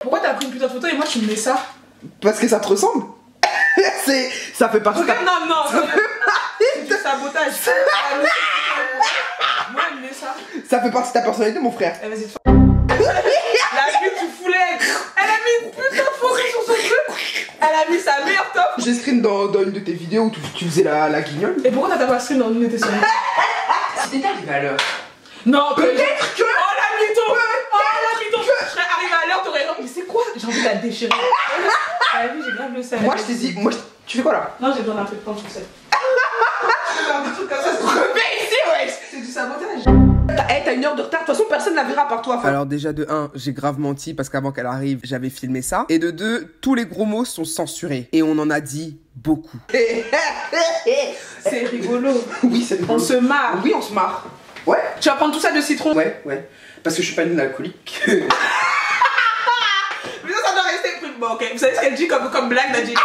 Pourquoi t'as pris une putain de photo et moi tu me mets ça? Parce que ça te ressemble. Ça fait partie de ta... Non, c'est du sabotage. Moi elle me met ça. Ça fait partie de ta personnalité, mon frère. Eh vas-y, la vue tu foulais. Elle a mis une putain de photo sur son truc. Elle a mis sa meilleure top. J'ai screen dans une de tes vidéos où tu faisais la guignole. Et pourquoi t'as pas screen dans une de tes stories? Si t'étais arrivé à l'heure. Non, peut-être que... Oh la mytho. Oh la mytho. Je serais arrivé à l'heure, t'aurais... Mais c'est quoi? J'ai envie de la déchirer. T'as vu, j'ai grave le seum. Moi je t'ai dit, tu fais quoi là? Non, j'ai besoin d'un peu de temps sur ça. Je vais faire des trucs comme ça. Ici, ouais. C'est du sabotage. T'as une heure de retard, de toute façon personne ne la verra par toi. Alors déjà de 1, j'ai grave menti parce qu'avant qu'elle arrive, j'avais filmé ça. Et de 2, tous les gros mots sont censurés. Et on en a dit beaucoup. C'est rigolo. Oui, c'est rigolo. On se marre. Oui, on se marre. Ouais. Tu vas prendre tout ça de citron? Ouais. Parce que je suis pas une alcoolique. Mais ça doit rester plus bon, ok. Vous savez ce qu'elle dit comme blague, Nadine?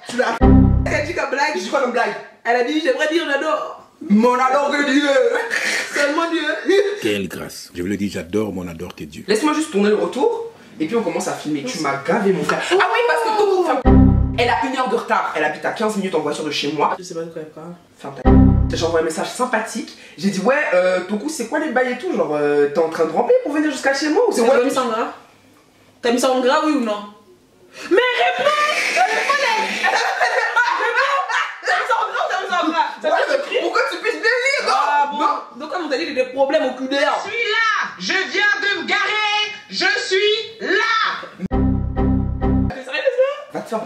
Tu l'as. Elle dit comme blague. Je dis quoi comme blague? Elle a dit, j'aimerais dire j'adore. Mon adore que Dieu. Seulement Dieu. Quelle grâce. Je vous le dis, j'adore mon adore que Dieu. Laisse-moi juste tourner le retour. Et puis on commence à filmer. Tu m'as gavé mon frère. Ah oui, parce que elle a 1 heure de retard. Elle habite à 15 minutes en voiture de chez moi. Je sais pas de quoi elle parle. Enfin, j'ai envoyé un message sympathique. J'ai dit, ouais, Toku, c'est quoi les bails et tout? Genre, t'es en train de ramper pour venir jusqu'à chez moi ou c'est T'as mis ça en gras? T'as mis ça en gras, oui ou non? Mais réponds! Pourquoi tu pisses des livres? Ah bon? Donc comme on t'a dit, il y a des problèmes oculaires. Je suis là! Je viens de me garer! Je suis là! T'es sérieux ça? Va te faire.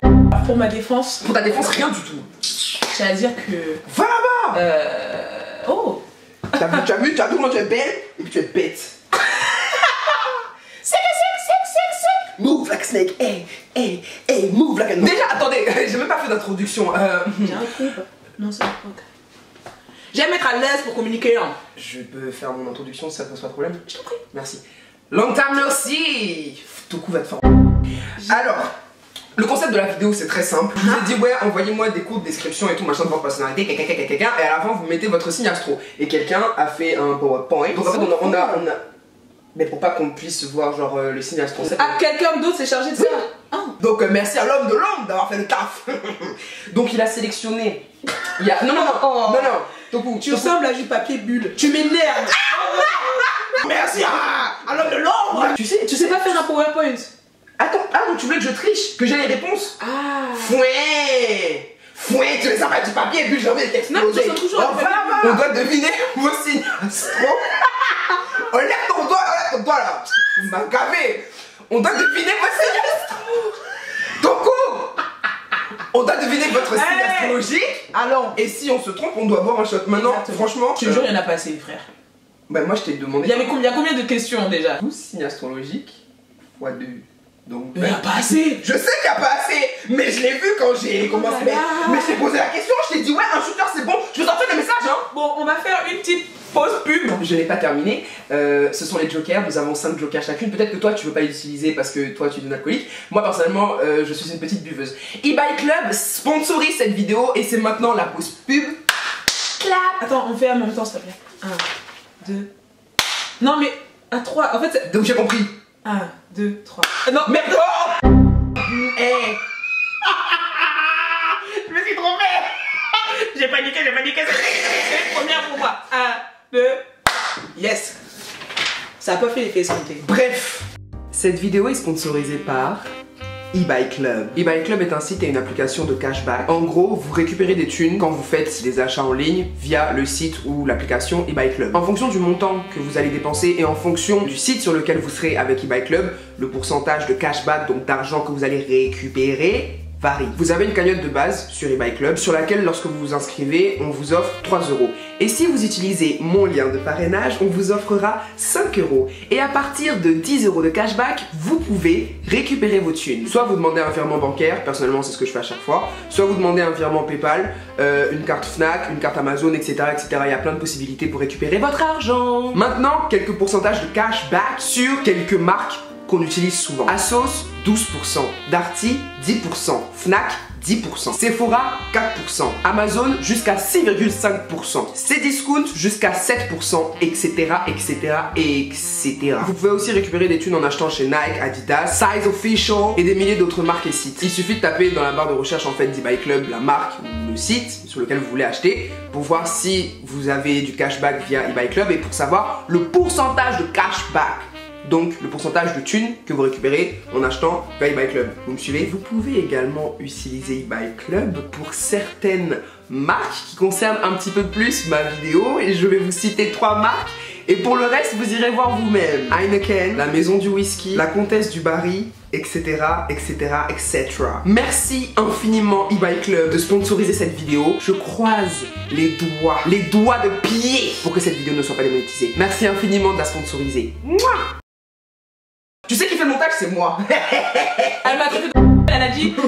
Pour ma défense, Pour ta défense, rien du tout. j'ai à dire que... Va là-bas. Oh! T'as vu comment tu es belle et puis tu es bête. Move like a snake, hey, move like a... Déjà, attendez, j'ai même pas fait d'introduction. J'ai un trou. Non, c'est pas ok. J'aime être à l'aise pour communiquer. Hein. Je peux faire mon introduction si ça te pose pas de problème? Je t'en prie. Merci. Long time no see. Toku va te faire... Alors, le concept de la vidéo c'est très simple. Je vous ai dit ouais, envoyez-moi des courtes descriptions et tout machin de votre personnalité, et à la fin vous mettez votre signe astro. Et quelqu'un a fait un PowerPoint. Donc en fait on a... Mais pour pas qu'on puisse voir genre le signe astro. Ah, quelqu'un d'autre s'est chargé de ça? Ah. Donc merci à l'homme de l'ombre d'avoir fait le taf. Donc il a sélectionné. Il y a... Non, Toku, Tu ressembles à juste papier bulle. Tu m'énerves. Merci à l'homme de l'ombre. Tu sais pas faire un PowerPoint? Attends, donc tu voulais que je triche? Que j'ai les réponses? Ah. Fouet, tu les as pas du papier et puis j'ai envie de t'exploser. Non, tu sens toujours on doit deviner vos signes astro. Enlève ton doigt là. Tu m'as gavé. On doit deviner vos signes astro. Toku, on doit deviner votre signe astrologique. Alors. Et si on se trompe, on doit boire un shot. Maintenant, franchement... Je te jure, il y en a pas assez, frère. Bah moi je t'ai demandé... Il y a combien de questions déjà? 12 signes astrologiques fois 2. Donc, mais il n'y a pas assez. Je sais qu'il n'y a pas assez, mais je l'ai vu quand j'ai commencé. Mais je t'ai posé la question, je t'ai dit ouais, un shooter c'est bon. Je veux sortir le message hein. Bon, on va faire une petite pause pub. Je n'ai pas terminé. Ce sont les jokers, nous avons 5 jokers chacune. Peut-être que toi tu veux pas les utiliser parce que toi tu es une alcoolique. Moi personnellement, je suis une petite buveuse. eBay Club sponsorise cette vidéo et c'est maintenant la pause pub. Clap. Attends, on fait en même temps s'il te plaît. 1, 2. Non mais à 3, en fait c'est... Donc j'ai compris. 1, 2, 3. Non, mais oh. Hey. Je me suis trompé. J'ai paniqué, c'est une première pour moi. 1, 2. Yes. Ça a pas fait l'effet santé. Bref, cette vidéo est sponsorisée par eBay Club. eBay Club est un site et une application de cashback. En gros, vous récupérez des thunes quand vous faites des achats en ligne via le site ou l'application eBay Club. En fonction du montant que vous allez dépenser et en fonction du site sur lequel vous serez avec eBay Club, le pourcentage de cashback, donc d'argent que vous allez récupérer, varie. Vous avez une cagnotte de base sur eBay Club sur laquelle lorsque vous vous inscrivez, on vous offre 3 €. Et si vous utilisez mon lien de parrainage, on vous offrera 5 €. Et à partir de 10 € de cashback, vous pouvez récupérer vos thunes. Soit vous demandez un virement bancaire, personnellement c'est ce que je fais à chaque fois, soit vous demandez un virement PayPal, une carte Fnac, une carte Amazon, etc., etc. Il y a plein de possibilités pour récupérer votre argent. Maintenant, quelques pourcentages de cashback sur quelques marques qu'on utilise souvent. Asos, 12%. Darty, 10%. Fnac, 10%. Sephora, 4%. Amazon, jusqu'à 6,5%. Cdiscount, jusqu'à 7%, etc., etc., etc. Vous pouvez aussi récupérer des thunes en achetant chez Nike, Adidas, Size Official et des milliers d'autres marques et sites. Il suffit de taper dans la barre de recherche en fait d'eBay Club la marque ou le site sur lequel vous voulez acheter pour voir si vous avez du cashback via eBay Club et pour savoir le pourcentage de cashback. Donc le pourcentage de thunes que vous récupérez en achetant via eBay Club. Vous me suivez? Vous pouvez également utiliser eBay Club pour certaines marques qui concernent un petit peu plus ma vidéo et je vais vous citer 3 marques. Et pour le reste, vous irez voir vous-même. Heineken, la maison du whisky, la comtesse du Barry, etc., etc., etc. Merci infiniment eBay Club de sponsoriser cette vidéo. Je croise les doigts de pied pour que cette vidéo ne soit pas démonétisée. Merci infiniment de la sponsoriser. Mouah. Tu sais qui fait le montage, c'est moi. Elle m'a traité de elle a dit que...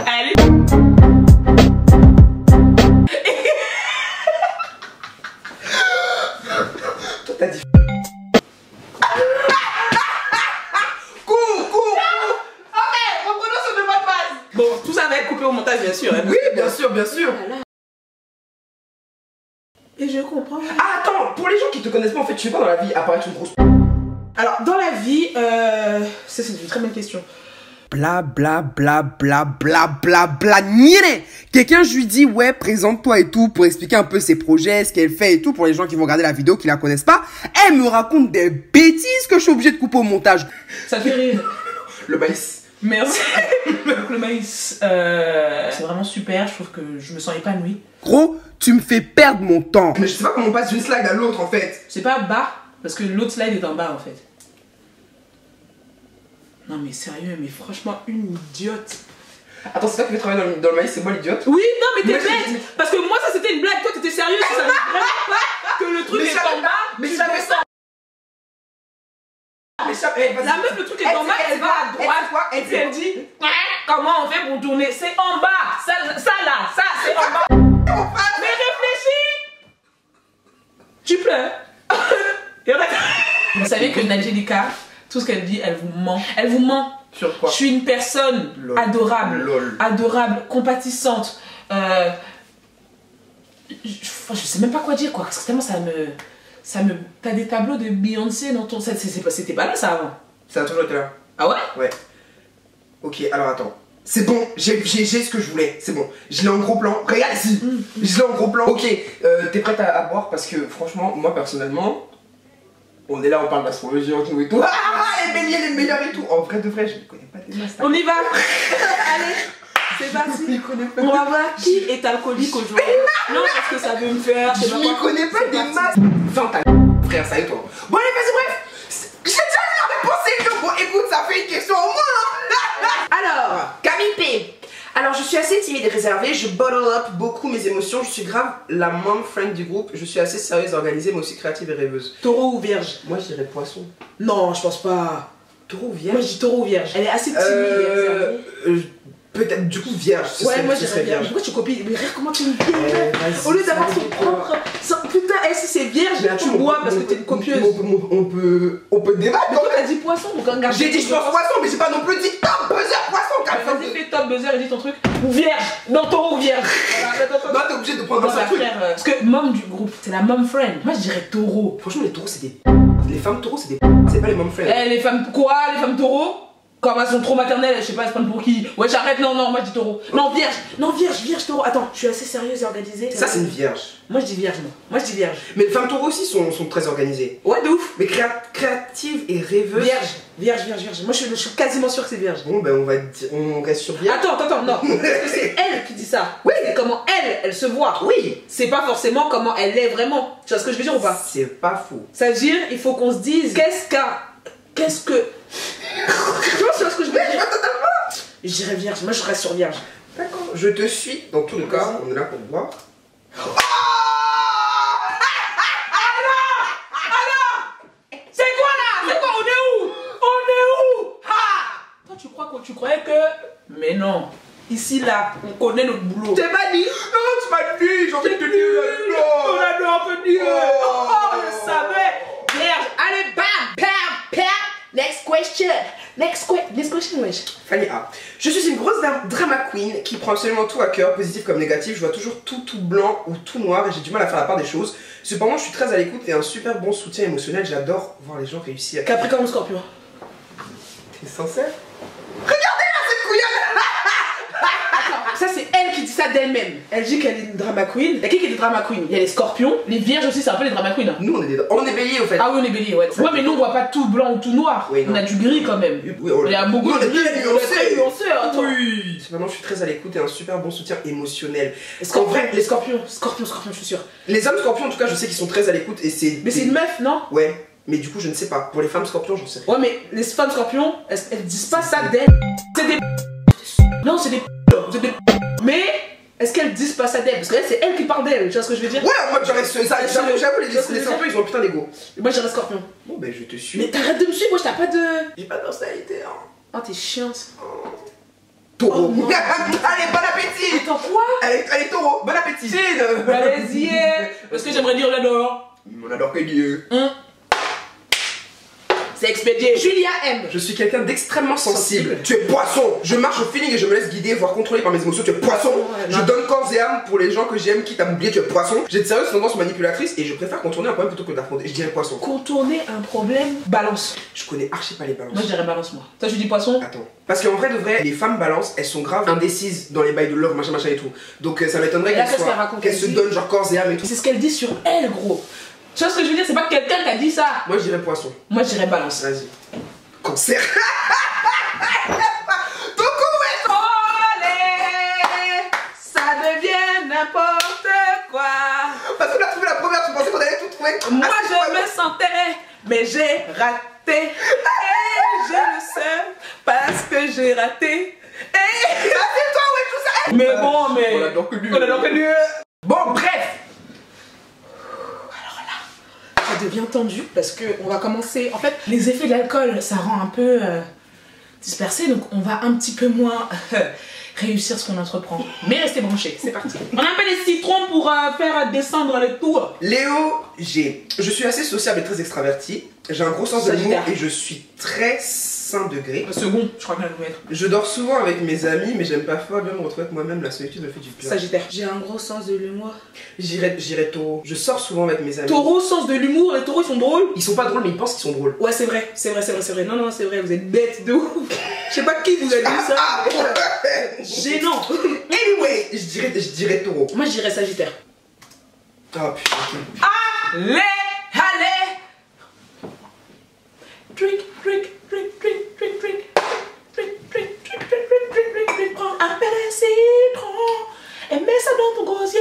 Allez. Toi t'as dit cours. Ok, reprenons sur de bonnes bases. Bon, tout ça va être coupé au montage, bien sûr. Hein. Oui, bien sûr, bien sûr. Et je comprends. Ah, attends, pour les gens qui te connaissent pas, en fait, tu fais pas dans la vie à part être une grosse... Alors, dans la vie, ça c'est une très bonne question. Bla bla bla bla bla bla bla niene. Quelqu'un je lui dis ouais présente-toi et tout pour expliquer un peu ses projets, ce qu'elle fait et tout pour les gens qui vont regarder la vidéo qui la connaissent pas. Elle me raconte des bêtises que je suis obligé de couper au montage. Ça fait rire. Le maïs. Merci. Le maïs, c'est vraiment super. Je trouve que je me sens épanouie. Gros, tu me fais perdre mon temps. Mais je sais pas comment on passe d'une slide à l'autre en fait. C'est pas bas, parce que l'autre slide est en bas en fait. Non mais sérieux, mais franchement une idiote. Attends, c'est toi qui veux travailler dans le maïs, c'est moi l'idiote? Oui, non mais t'es Moi, bête. Parce que moi ça c'était une blague, toi t'étais sérieux, tu savais vraiment pas que le truc est en bas. Mais je savais ça. La meuf, le truc est en bas, elle va à droite, et puis elle dit comment on fait pour tourner? C'est en bas, ça là, ça c'est en bas. Mais réfléchis. Tu pleures. Vous savez que Nadjelika, tout ce qu'elle dit, elle vous ment. Elle vous ment. Sur quoi? Je suis une personne adorable, adorable, compatissante. Je sais même pas quoi dire quoi, parce que tellement ça me... T'as des tableaux de Beyoncé dans ton... C'était pas là ça avant. Ça a toujours été là. Ah ouais? Ouais. Ok, alors attends. C'est bon, j'ai ce que je voulais, c'est bon. Je l'ai en gros plan, regarde ici. Je l'ai en gros plan. Ok, t'es prête à boire parce que franchement, moi personnellement, on est là, on parle d'astrologie entre nous et tout. Ah, les béliers, les meilleurs et tout. En vrai de vrai, je ne connais pas des masses. On y va. Allez, c'est parti. On va voir qui est alcoolique aujourd'hui. Non, parce que ça veut me faire. Je m'y connais pas des masses. Enfin, t'as frère, ça et toi. Bon, allez, vas-y, bref. J'ai déjà vu la réponse et tout. Bon, écoute, ça fait une question au moins. Alors, Camille P. Alors, je suis assez timide et réservée, je bottle up beaucoup mes émotions, je suis grave la mom friend du groupe, je suis assez sérieuse, organisée, mais aussi créative et rêveuse. taureau ou vierge? Moi, je dirais poisson. Non, je pense pas. Taureau ou vierge? Moi, je dis taureau ou vierge. Elle est assez timide et réservée. Peut-être, du coup, vierge. Ouais, moi, je dirais vierge. Pourquoi tu copies? Mais regarde comment tu me vierge. Au lieu d'avoir son propre... Putain, elle, si c'est vierge, tu bois parce que t'es une copieuse. On peut débattre. Mais toi, t'as dit poisson, donc un gars. J'ai dit je pense poisson, mais j'ai pas non plus dit top buzzer poisson. Vas-y, fais top buzzer et dis ton truc. Ou vierge. Non, taureau ou vierge. Non, t'es obligé de prendre Non, un truc. parce que mom du groupe, c'est la mom friend. Moi, je dirais taureau. Franchement, les taureaux, c'est des... Les femmes taureaux, c'est des... C'est pas les mom friends. Eh, les femmes quoi? Les femmes taureaux? Comme elles sont trop maternelles, je sais pas, elles se prennent pour qui? Ouais, j'arrête, non, moi je dis taureau. Non, vierge, vierge, taureau. Attends, je suis assez sérieuse et organisée. Ça, c'est une vierge. Moi je dis vierge, moi je dis vierge. Mais les femmes taureaux aussi sont très organisées. Ouais, de ouf. Mais créatives et rêveuses. Vierge. Moi je suis quasiment sûre que c'est vierge. Bon, ben on reste sur vierge. Attends, non. Parce que c'est elle qui dit ça. Oui. C'est comment elle se voit. Oui. C'est pas forcément comment elle est vraiment. Tu vois ce que je veux dire ou pas? C'est pas faux. Ça veut dire, il faut qu'on se dise, qu'est-ce que... Tu vois ce que je veux dire? Je dirais vierge, moi je reste sur vierge. D'accord, je te suis. Dans tous les cas, on est là pour voir. C'est quoi là? C'est quoi? On est où? Toi tu croyais que... Mais non. Ici là, on connaît notre boulot. T'es pas dit? Non, tu m'as dit, envie de te dire, On adore venir. Oh, je savais. Vierge. Allez, bam, bam, bam. Next question. Next question, wesh. Fanny A. Je suis une grosse drama queen qui prend absolument tout à cœur, positif comme négatif. Je vois toujours tout blanc ou tout noir et j'ai du mal à faire la part des choses. Cependant, je suis très à l'écoute et un super bon soutien émotionnel. J'adore voir les gens réussir. Capricorne ou Scorpion? T'es sincère? Regardez là cette couillonne. Ça c'est elle qui dit ça d'elle-même. Elle dit qu'elle est une drama queen. Il y a qui est des drama queen? Il y a les scorpions, les vierges aussi, c'est un peu les drama queens. Hein. Nous on est béliers au fait. Ah oui, on est béliers, ouais. Ouais, mais nous on voit pas tout blanc ou tout noir. Oui, on a du gris quand même. Oui, il y a beaucoup de gris. On est très nuancé. Attends. Oui. Cependant, je suis très à l'écoute et un super bon soutien émotionnel. En vrai, les scorpions, je suis sûre. Les hommes scorpions, en tout cas, je sais qu'ils sont très à l'écoute et c'est. Mais c'est une meuf, non? Ouais. Mais du coup, je ne sais pas. Pour les femmes scorpions, j'en sais. Ouais, mais les femmes scorpions, elles disent pas ça d'elles. C'est des. Non, c'est des. Mais est-ce qu'elles disent pas ça d'elles? Parce que là, c'est elle qui parle d'elle. Tu vois ce que je veux dire? Ouais, moi j'aurais ça. J'avoue, les scorpions, ils ont putain d'ego. Moi, j'irais scorpion. Bon, ben, je te suis. Mais t'arrêtes de me suivre, moi, t'as pas de. J'ai pas de personnalité, hein. Oh, t'es chiante. Taureau. Oh, allez, bon appétit. Attends, quoi? Allez, taureau, bon appétit. Allez-y. Parce que j'aimerais dire l'adore. On adore que Dieu. C'est expédié. Julia M. Je suis quelqu'un d'extrêmement sensible. Tu es poisson. Je marche au feeling et je me laisse guider, voire contrôler par mes émotions. Tu es poisson. Je donne corps et âme pour les gens que j'aime, quitte à m'oublier. Tu es poisson. J'ai de sérieuses tendances manipulatrices et je préfère contourner un problème plutôt que d'affronter. Je dirais poisson. Contourner un problème. Balance. Je connais archi pas les balances. Moi, je dirais balance, moi. Toi, tu dis poisson? Attends. Parce qu'en vrai de vrai, les femmes balance, elles sont grave indécises dans les bails de love, machin et tout. Donc ça m'étonnerait qu'elles se donnent genre corps et âme et tout. C'est ce qu'elle dit sur elle, gros. Tu vois ce que je veux dire? C'est pas quelqu'un qui a dit ça. Moi, je dirais poisson. Moi, je dirais balance. Vas-y. Cancer. Ça devient n'importe quoi. Parce qu'on a trouvé la première, tu pensais qu'on allait tout trouver. Moi je me sentais, mais j'ai raté. Et je le sais, parce que j'ai raté. Et c'est toi, ouais, tout ça. Mais bon, mais. On adore que lui. On adore que lui. Bon, bref. Alors là, ça devient tendu parce que on va commencer. En fait, les effets de l'alcool, ça rend un peu dispersé, donc on va un petit peu moins réussir ce qu'on entreprend. Mais restez branchés, c'est parti. On a un peu les citrons pour faire descendre le tour. Léo G. Je suis assez sociable et très extraverti. J'ai un gros sens de l'humour et je suis très saint degré. Le second, je crois bien le mettre. Je dors souvent avec mes amis, mais j'aime pas bien me retrouver avec moi-même. La solitude me fait du bien. Sagittaire. J'ai un gros sens de l'humour. J'irai taureau. Je sors souvent avec mes amis. Taureau, sens de l'humour. Les taureaux, ils sont drôles. Ils sont pas drôles, mais ils pensent qu'ils sont drôles. Ouais, c'est vrai. Non, c'est vrai. Vous êtes bêtes de ouf. Je sais pas qui vous a dit ça. Gênant. Anyway, je dirais taureau. Moi, je dirais Sagittaire. Oh putain. Allez. Drink. Prends un peu de citron et mets ça dans ton gosier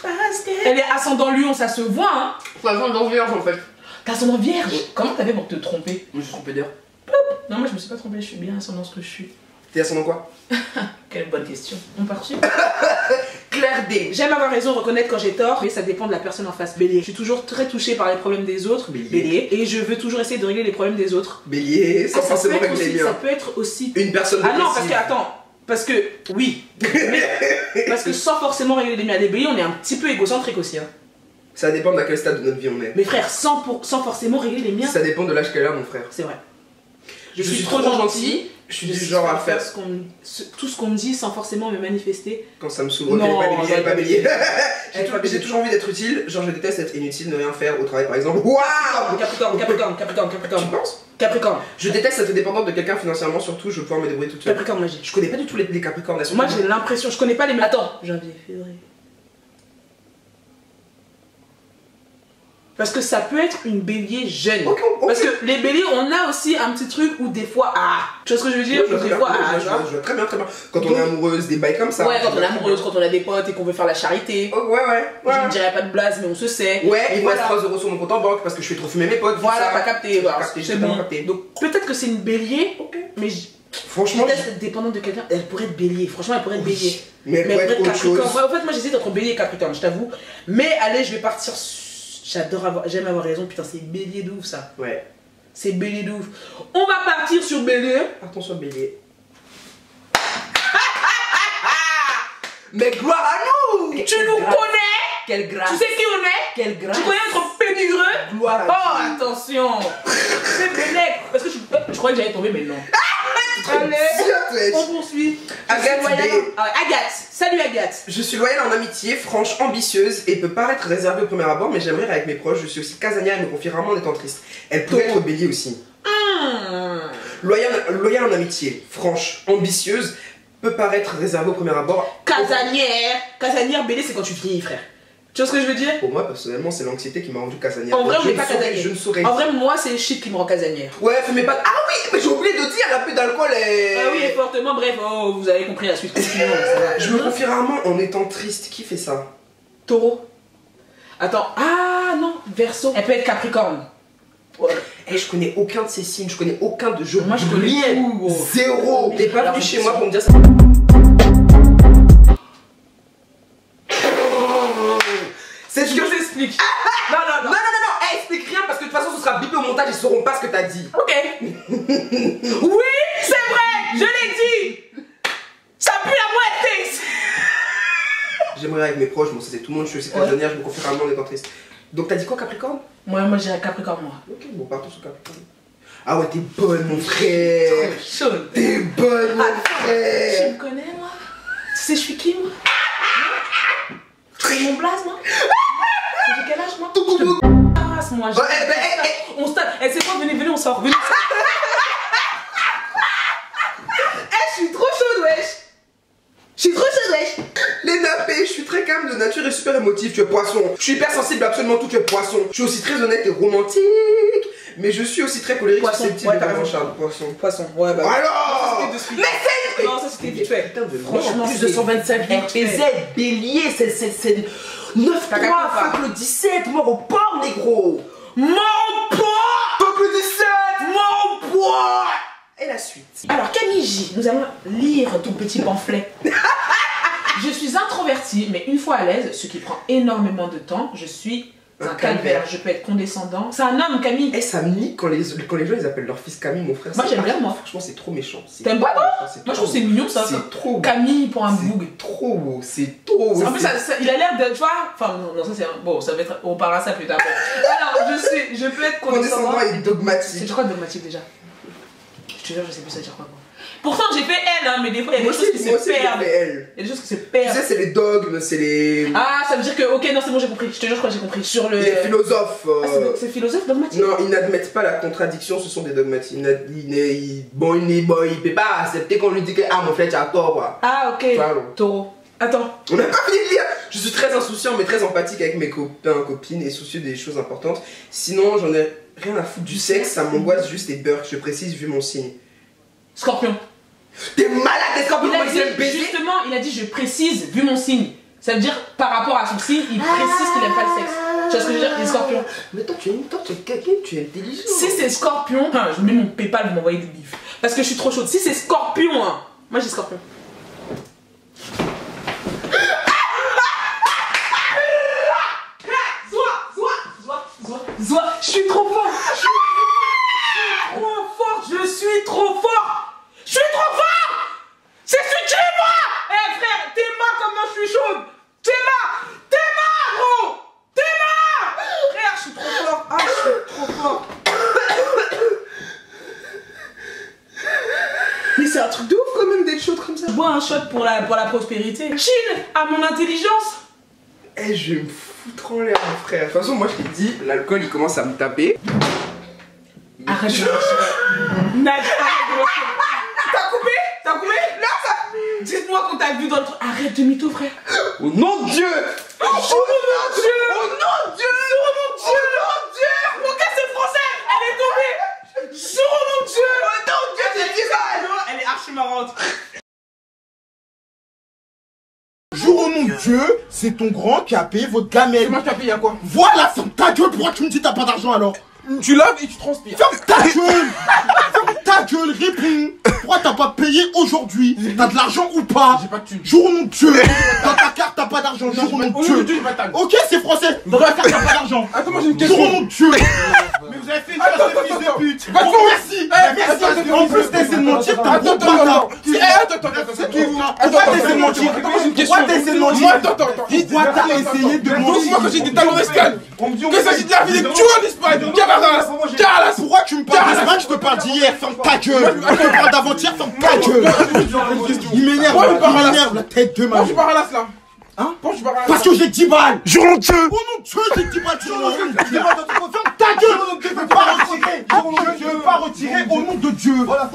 parce que... Elle est ascendant lion, ça se voit, hein. C'est ascendant vierge en fait. T'as ascendant vierge? Comment t'avais pour te tromper? Je me suis trompé d'air. Non, moi je me suis pas trompée, je suis bien ascendant ce que je suis. T'es ascendant quoi? Quelle bonne question. On part dessus. Claire D. J'aime avoir raison, reconnaître quand j'ai tort, mais ça dépend de la personne en face. Bélier. Je suis toujours très touchée par les problèmes des autres. Bélier. Et je veux toujours essayer de régler les problèmes des autres. Bélier, sans forcément régler les miens. Ça peut être aussi une personne dépressive. Ah non, parce que attends. Parce que, oui. Parce que sans forcément régler les miens. Les béliers, on est un petit peu égocentrique aussi. Hein. Ça dépend de quel stade de notre vie on est. Mais frère, sans forcément régler les miens. Ça dépend de l'âge qu'elle a, mon frère. C'est vrai. Je suis trop gentil. Je suis du genre à faire tout ce qu'on me dit sans forcément me manifester. Quand ça me saoule. Non, elle est pas bélier. J'ai toujours envie d'être utile. Genre, je déteste être inutile, ne rien faire au travail par exemple. Waouh! Capricorne. Tu penses? Capricorne. Je déteste être dépendante de quelqu'un financièrement, surtout je veux pouvoir me débrouiller toute seule. Capricorne, magie. Je connais pas du tout les Capricornes. Moi j'ai l'impression, je connais pas les. Attends, janvier, février. Parce que ça peut être une bélier jeune. Okay. Parce que les béliers, on a aussi un petit truc où des fois, tu vois ce que je veux dire? Je vois très bien. Quand on est amoureuse, des bails comme ça. Ouais, quand on est amoureuse, quand on a des potes et qu'on veut faire la charité. Ouais. Je ne dirais pas de blaze, mais on se sait. Ouais, il me reste 3 € sur mon compte en banque parce que je fais trop fumer mes potes. Voilà, t'as capté. C'est bon. Donc peut-être que c'est une bélier, mais franchement, peut-être être dépendante de quelqu'un. Elle pourrait être bélier. Franchement, elle pourrait être bélier. Mais elle pourrait être Capricorne. autre chose. Ouais, en fait, moi j'hésite entre bélier et Capricorne, je t'avoue. Mais allez, je vais partir. J'aime avoir raison, putain, c'est bélier de ouf ça. Ouais. C'est bélier de ouf. On va partir sur bélier. Partons sur bélier. Mais gloire à nous! Tu nous connais? Quelle grâce. Tu sais qui on est? Quelle grâce. Tu connais notre pénigreux? Gloire à Oh, Dieu. attention. C'est Bélec. Parce que je croyais que j'allais tomber maintenant. Allez, on poursuit. Agathe B. Agathe. Salut Agathe. Je suis loyale en amitié, franche, ambitieuse et peut paraître réservée au premier abord, mais j'aimerais avec mes proches. Je suis aussi casanière et me confie rarement en étant triste. Elle pourrait être bélier aussi. Loyale en amitié, franche, ambitieuse, peut paraître réservée au premier abord. Casanière, Bélé, c'est quand tu vieillis, frère. Tu vois ce que je veux dire? Pour moi, personnellement, c'est l'anxiété qui m'a rendu casanière. En vrai, on n'est pas casanière. Je ne saurais. En vrai, moi, c'est le shit qui me rend casanière. Ouais, fumez pas. Ah oui, mais j'ai oublié de dire, la peu d'alcool est. Ah oui, et fortement, bref, oh, vous avez compris la suite. Continuons, ça va. Je me confie rarement en étant triste. Qui fait ça? Taureau. Attends, ah non, Verseau. Elle peut être Capricorne. Ouais. Eh, je connais aucun de ces signes, je connais aucun de jeu. Moi, je connais tout, gros. Zéro. T'es pas Alors, venu chez moi pour me dire ça. C'est Je t'explique. Non. Non, hey, explique rien parce que de toute façon ce sera bipé au montage, ils sauront pas ce que t'as dit. Ok. Oui, c'est vrai, je l'ai dit. Ça pue la moitié. J'aimerais avec mes proches, bon ça c'est tout le monde, je suis aussi casanière, je me confie rarement en étant triste. Donc t'as dit quoi, Capricorne? Moi j'irais Capricorne, moi. Ok, bon partons sur Capricorne. Ah ouais, t'es bonne mon frère. Chaude. T'es bonne mon frère. Tu me connais, moi? Tu sais je suis qui, moi? Tu connais mon blaze, moi? J'ai quel âge, moi? Je te passe, moi. On se tape. C'est quoi? Venez, on sort. Venez. Je suis trop chaude, wesh. Les nappés, je suis très calme de nature et super émotif, tu es poisson. Je suis hyper sensible à absolument tout, tu es poisson. Je suis aussi très honnête et romantique. Mais je suis aussi très colérique, susceptible. Ouais, t'as raison, Charles. Poisson, ouais, bah. Alors Mais c'est. Non, ça c'était vite fait. Putain de Franchement, plus de 125 RPZ, bélier, c'est 9-3, fuck le 17, mort au porc, négro. Mon poids. Fuck le 17, Mon poids. Et la suite. Alors Camille J, nous allons lire ton petit pamphlet. Je suis introvertie, mais une fois à l'aise, ce qui prend énormément de temps, je suis un calvaire. Je peux être condescendant. C'est un homme, Camille. Eh, ça me nique quand les gens ils appellent leur fils Camille, mon frère. Moi j'aime bien, moi. Franchement, c'est trop méchant. T'aimes pas, toi? Moi je trouve c'est mignon, ça. C'est trop beau. Camille pour un boug. C'est trop beau, c'est trop beau. En plus, il a l'air de, tu vois, enfin non, ça c'est bon, ça va être, on parlera ça plus tard. Alors, je peux être condescendant et dogmatique. C'est quoi dogmatique déjà? Je te jure, je sais plus ça dire quoi. Pourtant, j'ai fait elle, hein, mais des fois, il y a des choses qui se perdent. Il y a des choses qui se perdent. Tu sais, c'est les dogmes, c'est les. Ah, ça veut dire que, ok, non, c'est bon, j'ai compris. Je te jure, je crois que j'ai compris. Sur le. Les philosophes. Ah, c'est philosophe dogmatique? Non, ils n'admettent pas la contradiction, ce sont des dogmatiques. Il peut pas accepter qu'on lui dit que, ah, mon frère, tu as tort, quoi. Ah, ok. Taureau. Attends. On n'a pas fini de lire. Je suis très insouciant, mais très empathique avec mes copains, copines et soucieux des choses importantes. Sinon, j'en ai rien à foutre du sexe, ça m'angoisse juste et beurre. Je précise vu mon signe. Scorpion. T'es malade, les scorpions, justement, il a dit je précise vu mon signe. Ça veut dire par rapport à son signe, il précise qu'il aime pas le sexe. Tu vois ce que je veux dire? Les scorpions. Mais toi, tu es quelqu'un, tu es intelligent. Si c'est scorpion, je mets mon PayPal, vous m'envoyez du bif. Parce que je suis trop chaude. Si c'est scorpion, moi j'ai scorpion. Zoa, je suis trop fort. Je suis trop fort. C'est celui qui est moi. Eh frère, t'es ma comme moi je suis chaude. T'es ma gros. Frère, je suis trop fort. Ah, je suis trop fort. Mais c'est un truc de ouf quand même d'être chaude comme ça. Je bois un shot pour la prospérité. Chill à mon intelligence. Eh, je vais me foutre en l'air, mon frère. De toute façon, moi je t'ai dit, l'alcool il commence à me taper. Arrête de me Nage, arrête de me T'as coupé? Non, ça. Dites-moi qu'on t'a vu dans le truc. Arrête de mytho, frère. Au nom de Dieu. Oh mon Dieu. Mon gars, c'est français. Elle est tombée. Oh mon Dieu. C'est viral. Elle est archi marrante. Jour au nom de Dieu, c'est ton grand qui a payé votre gamelle. C'est moi qui a payé à quoi? Voilà, ferme ta gueule, pourquoi tu me dis t'as pas d'argent alors? Tu laves et tu transpires. Ferme ta gueule. Ferme ta Ta gueule, réponds. Pourquoi t'as pas payé aujourd'hui? T'as de l'argent ou pas? J'ai pas de thune. Jour au nom de Dieu. Dans ta carte, t'as pas d'argent. Jour au nom de Dieu. Ok, c'est français. Dans ta carte, t'as pas d'argent. Attends, moi j'ai une Jour question. au nom de Dieu. Mais vous avez fait une classe de fils de pute. Bon, merci. Merci. En plus, t'essaies de mentir. T'as un gros bâtard. Pourquoi t'essaies de mentir? Pourquoi t'essaies de mentir? Pourquoi t'as essayé de mentir? Moi quand j'ai des talons d'Espagne, que s'agit de la vie des tueurs en Espagne. Caralas. Pourquoi tu me parles d'Espagne? Je te parle d'hier. Ferme ta gueule. Je te parle d'avant-hier. Ferme ta gueule. Il m'énerve la tête de ma Pourquoi tu pars à l'as là? Hein? Pourquoi tu pars à l'as? Parce que j'ai 10 balles. Jour de Dieu. Au nom de Dieu, j'ai 10 balles. Ferme ta gueule. Je ne veux pas retirer. Je ne veux pas retirer au nom de Dieu. Jour au nom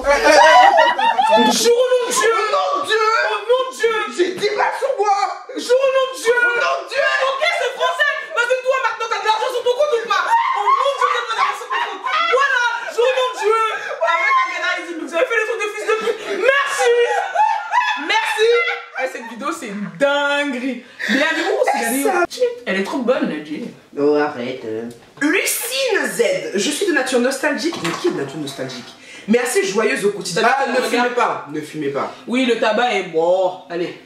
de Dieu. Au nom de Dieu. Au nom de Dieu. J'ai 10 balles sur moi. Jour au nom de Dieu. Au nom de Dieu. Ok, c'est français. Parce que toi maintenant t'as de l'argent sur ton compte ou pas? Au nom de Dieu, t'as de l'argent sur ton compte. Voilà. Jour au nom de Dieu. Arrête ta gueule ici. Vous avez fait les trucs de fils de pute. Merci. Merci. Cette vidéo c'est une dinguerie. Mais elle est trop bonne, Nadji. Oh, arrête. Lucine Z. Je suis de nature nostalgique. Mais qui est de nature nostalgique? Mais assez joyeuse au quotidien. Ah, ne fumez pas. Ne fumez pas. Oui, le tabac est bon. Allez.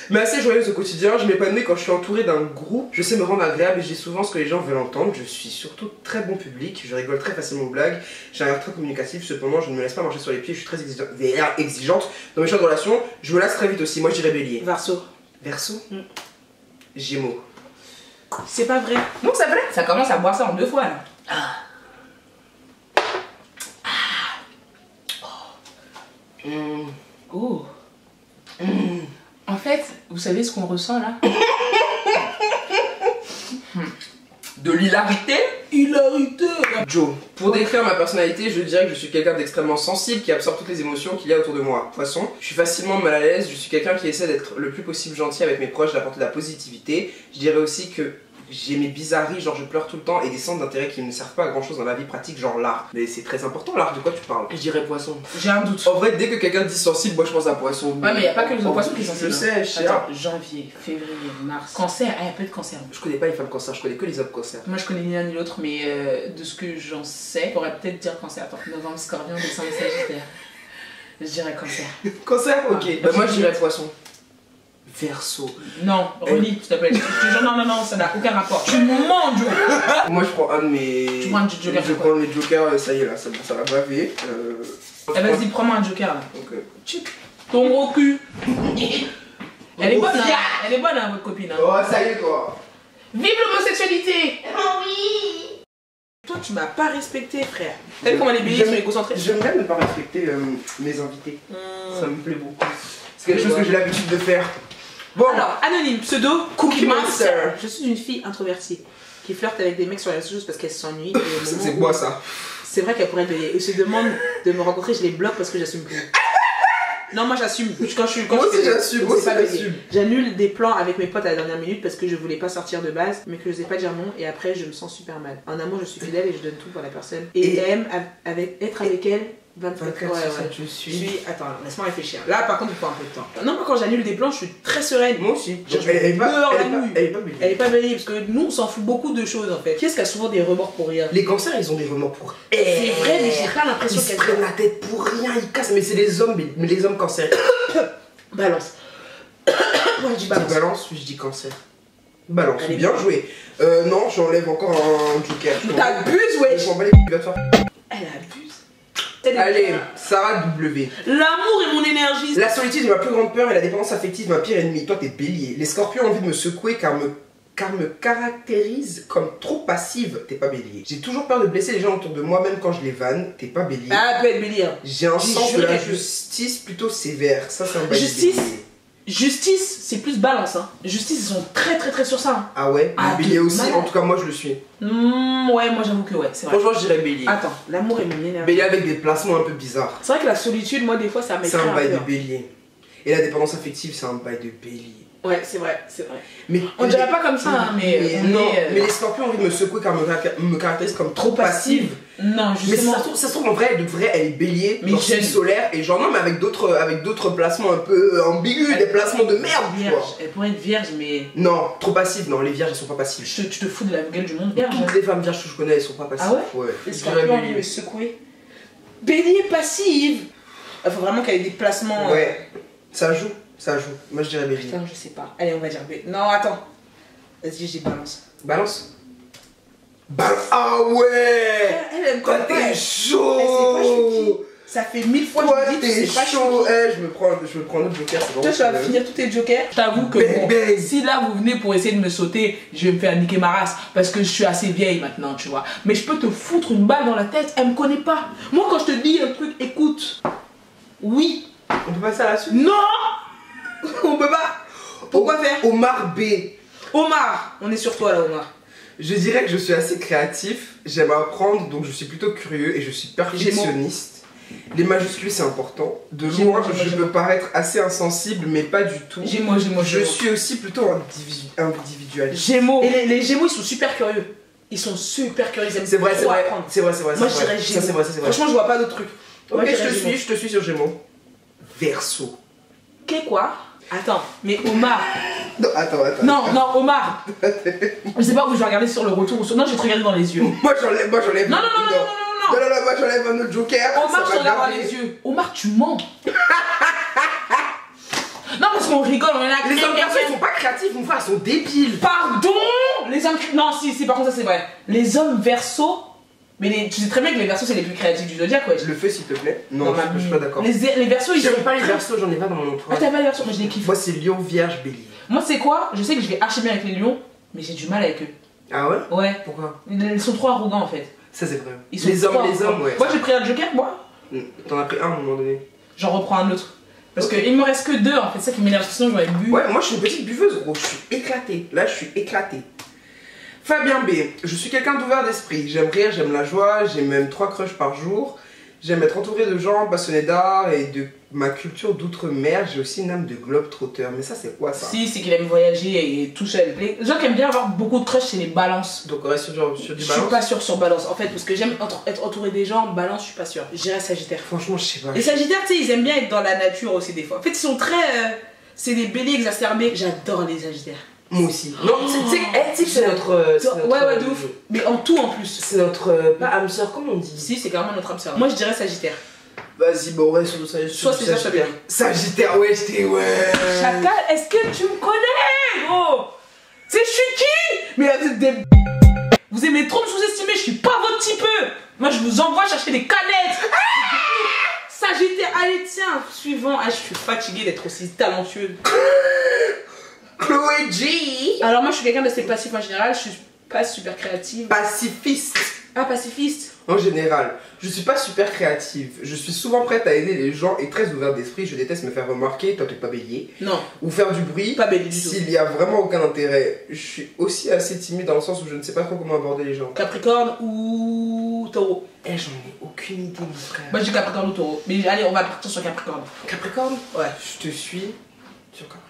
Mais assez joyeuse au quotidien. Je m'épanouis quand je suis entourée d'un groupe. Je sais me rendre agréable et je dis souvent ce que les gens veulent entendre. Je suis surtout très bon public. Je rigole très facilement aux blagues. J'ai un air très communicatif. Cependant, je ne me laisse pas marcher sur les pieds. Je suis très exigeante dans mes choix de relations. Je me lasse très vite aussi. Moi, je dirais bélier. Verseau. Verseau. Gémeaux. C'est pas vrai. Non, c'est vrai. Ça commence à boire ça en 2 fois là. Oh. En fait, vous savez ce qu'on ressent là? De l'hilarité. Hilarité. Joe, pour décrire ma personnalité, je dirais que je suis quelqu'un d'extrêmement sensible qui absorbe toutes les émotions qu'il y a autour de moi. Poisson, je suis facilement mal à l'aise, je suis quelqu'un qui essaie d'être le plus possible gentil avec mes proches, d'apporter de la positivité. Je dirais aussi que j'ai mes bizarreries, genre je pleure tout le temps et des centres d'intérêt qui ne me servent pas à grand chose dans la vie pratique, genre l'art. Mais c'est très important l'art, de quoi tu parles? Je dirais poisson. J'ai un doute. En vrai, dès que quelqu'un dit sensible, moi je pense à poisson. Ouais, mais il n'y a pas que les poissons qui sont sensibles. Je sais, je sais. Attends, janvier, février, mars. Cancer, il y a peu de cancer. Je connais pas les femmes cancer, je connais que les hommes cancer. Moi je connais ni l'un ni l'autre, mais de ce que j'en sais, je pourrais peut-être dire cancer. Attends, novembre, scorpion, décembre, sagittaire. Je dirais cancer. Cancer? Ok. Ah. Bah, moi je dirais poisson. Verseau. Non, relis, s'il te plaît. Je te jure, non, ça n'a aucun rapport. Tu mens, Joe. Moi je prends un de mes. Tu prends un joker. Je prends mes jokers, ça y est là, ça va baver. Eh vas-y, prends-moi un joker là. Ok. Ton gros cul. Elle est bonne, hein. Elle est bonne, hein, votre copine. Hein. Oh, ça y est quoi. Vive l'homosexualité. Oh oui. Toi, tu m'as pas respecté, frère. T'as vu comment les billets sont égocentrés? J'aimerais ne pas respecter mes invités. Ça me plaît beaucoup. C'est quelque chose que j'ai l'habitude de faire. Bon. Alors, anonyme, pseudo, Cookie Monster. Je suis une fille introvertie qui flirte avec des mecs sur les réseaux parce qu'elle s'ennuie. C'est quoi ça? C'est vrai qu'elle pourrait être bélier. Ils se demandent de me rencontrer, je les bloque parce que j'assume plus. Non, moi j'assume. Moi aussi j'assume. J'annule des plans avec mes potes à la dernière minute parce que je voulais pas sortir de base, mais que je n'osais pas dire non et après je me sens super mal. En amour, je suis fidèle et je donne tout pour la personne. Et aime être avec elle 24 heures. Je suis. Attends, laisse-moi réfléchir. Là, par contre, il faut un peu de temps. Non, moi, quand j'annule des plans, je suis très sereine. Moi aussi. Elle est pas bélier parce que nous, on s'en fout beaucoup de choses en fait. Qui est-ce qui a souvent des remords pour rien? Les cancers, ils ont des remords pour. C'est vrai, mais j'ai pas l'impression qu'elles prennent la tête pour rien, ils cassent. Mais c'est les hommes, mais les hommes cancers. Balance. Moi, je dis balance, je dis cancer. Balance, bien joué. Non, j'enlève encore un joker. T'abuses, wesh. Je m'en bats les couilles, va te faire. Elle abuse. Allez, Sarah W. L'amour est mon énergie. La solitude est ma plus grande peur et la dépendance affective ma pire ennemie. Toi, t'es bélier. Les scorpions ont envie de me secouer car me caractérise comme trop passive. T'es pas bélier. J'ai toujours peur de blesser les gens autour de moi, même quand je les vanne. T'es pas bélier. Ah, peut être bélier. J'ai un sens de la justice plutôt sévère. Ça, c'est un bail de bélier. Justice, c'est plus balance. Hein. Justice, ils sont très sur ça. Hein. Ah ouais? Bélier aussi, en tout cas, moi je le suis. Ouais, moi j'avoue que ouais, c'est vrai. Franchement, je dirais bélier. Attends, l'amour est mon énergie. Bélier avec des placements un peu bizarres. C'est vrai que la solitude, moi des fois, ça m'écrit. C'est un bail de bélier. Et la dépendance affective, c'est un bail de bélier. Ouais, c'est vrai. Mais on dirait pas comme ça, hein, mais mais les scorpions ont envie de me secouer car me caractérise comme trop passive. Non, justement. Mais ça se trouve en vrai, elle est bélier, mais signe solaire, et genre non, mais avec d'autres placements un peu ambigus, des placements de merde, tu vois. Elle pourrait être vierge, mais. Non, trop passive, non, les vierges elles sont pas passives. Tu te fous de la gueule du monde. Toutes les femmes vierges que je connais elles sont pas passives. Ah ouais? Les scorpions ont envie de me secouer. Bélier passive. Il faut vraiment qu'elle ait des placements. Ouais, ça joue, ça joue. Moi je dirais Bélier. Putain, je sais pas. Allez, on va dire B. Non, attends. Vas-y, j'ai balance. Balance. Ah ouais. Elle Toi t'es chaud. Ça fait 1000 fois Toi que je dis t'es que c'est pas chaud. chaud. Je me prends le joker. Toi, tu vas finir tous tes jokers. Je t'avoue que bon, si là vous venez pour essayer de me sauter, je vais me faire niquer ma race parce que je suis assez vieille maintenant, tu vois. Mais je peux te foutre une balle dans la tête, elle me connaît pas. Moi, quand je te dis un truc, écoute. Oui. On peut passer à la suite? Non. On peut pas. Pourquoi faire? Omar B. Omar, on est sur toi là, Omar. Je dirais que je suis assez créatif, j'aime apprendre, donc je suis plutôt curieux et je suis perfectionniste. Les majuscules c'est important. De loin, je peux paraître assez insensible, mais pas du tout. Gémeaux. Je suis aussi plutôt individualiste. Gémeaux. Et les Gémeaux, ils sont super curieux. Ils sont super curieux. C'est vrai, c'est vrai. C'est vrai. Moi, je dirais Gémeaux. Ça, c'est vrai, ça, c'est vrai. Franchement, je vois pas d'autres trucs. Ok, je te suis sur Gémeaux. Verseau. Qu'est quoi? Attends, mais Omar. Non, attends. Non, Omar. Je sais pas où je vais regarder sur le retour ou sur. Non, je vais te regarder dans les yeux. Moi, j'enlève. Non, moi, j'enlève un autre joker. Omar, je te regarde dans les yeux. Omar, tu mens. Non, parce qu'on rigole, on est là. Les hommes verseaux, ils sont pas créatifs, mon frère, ils sont débiles. Pardon. Les hommes. Non, si, par contre, ça c'est vrai. Les hommes verseaux. Mais tu sais très bien que les verseaux, c'est les plus créatifs du zodiaque, ouais. Je le fais, s'il te plaît. Non, je suis pas d'accord. Les verseaux, ils J'aime sont pas les verseaux, j'en ai pas dans mon entourage. Ah, t'as pas les verseaux, mais je les kiffe. Moi, c'est Lion, Vierge, Bélier. Moi, c'est quoi? Je sais que je vais archi bien avec les lions, mais j'ai du mal avec eux. Ah ouais? Ouais. Pourquoi? Ils sont trop arrogants en fait. Ça, c'est vrai. Ils sont les hommes, ouais. Moi, j'ai pris un joker, moi. T'en as pris un à un moment donné. J'en reprends un autre. Parce qu'il me reste que 2 en fait, c'est ça qui m'énerve, sinon j'aurais bu. Ouais, moi je suis une petite buveuse, gros, je suis éclatée. Là, je suis éclatée. Fabien B. Je suis quelqu'un d'ouvert d'esprit. J'aime rire, j'aime la joie, j'ai même 3 crushs par jour. J'aime être entouré de gens passionnés d'art et de ma culture d'outre-mer. J'ai aussi une âme de globe-trotteur. Mais ça, c'est quoi ça? Si, c'est qu'il aime voyager et tout seul. Les gens qui aiment bien avoir beaucoup de crushs, c'est les balances. Donc on reste sur du balance? Je suis pas sûre sur balance en fait, parce que j'aime être entouré des gens. Balance, je suis pas sûre. Je dirais Sagittaire. Franchement, je sais pas. Les Sagittaires, tu sais, ils aiment bien être dans la nature aussi des fois. En fait, ils sont très. C'est des béliers exacerbés. J'adore les Sagittaires. Moi aussi. Non, tu sais, c'est notre. Ouais, de ouf. Mais en tout en plus. C'est notre. Pas âme sœur, comment on dit? Si, c'est carrément notre âme sœur. Moi, je dirais Sagittaire. Vas-y, bon, on reste sur le Sagittaire. Soit c'est ça, soit bien. Sagittaire, ouais, j'étais. Ouais. Chacal, est-ce que tu me connais, gros? C'est je suis qui? Mais vous aimez trop me sous-estimer, je suis pas votre type. Moi, je vous envoie chercher des canettes. Sagittaire, allez, tiens, suivant. Ah, je suis fatiguée d'être aussi talentueuse. Chloé G. Alors moi je suis quelqu'un d'assez passif en général, je suis pas super créative. Pacifiste. Ah, pacifiste. En général, je suis pas super créative. Je suis souvent prête à aider les gens et très ouverte d'esprit. Je déteste me faire remarquer, toi t'es pas bélier. Non. Ou faire du bruit. Pas bélier du tout. S'il y a vraiment aucun intérêt. Je suis aussi assez timide dans le sens où je ne sais pas trop comment aborder les gens. Capricorne ou taureau? Eh, j'en ai aucune idée, mon frère. Moi je dis Capricorne ou taureau. Mais allez, on va partir sur Capricorne. Capricorne? Ouais. Je te suis sur Capricorne.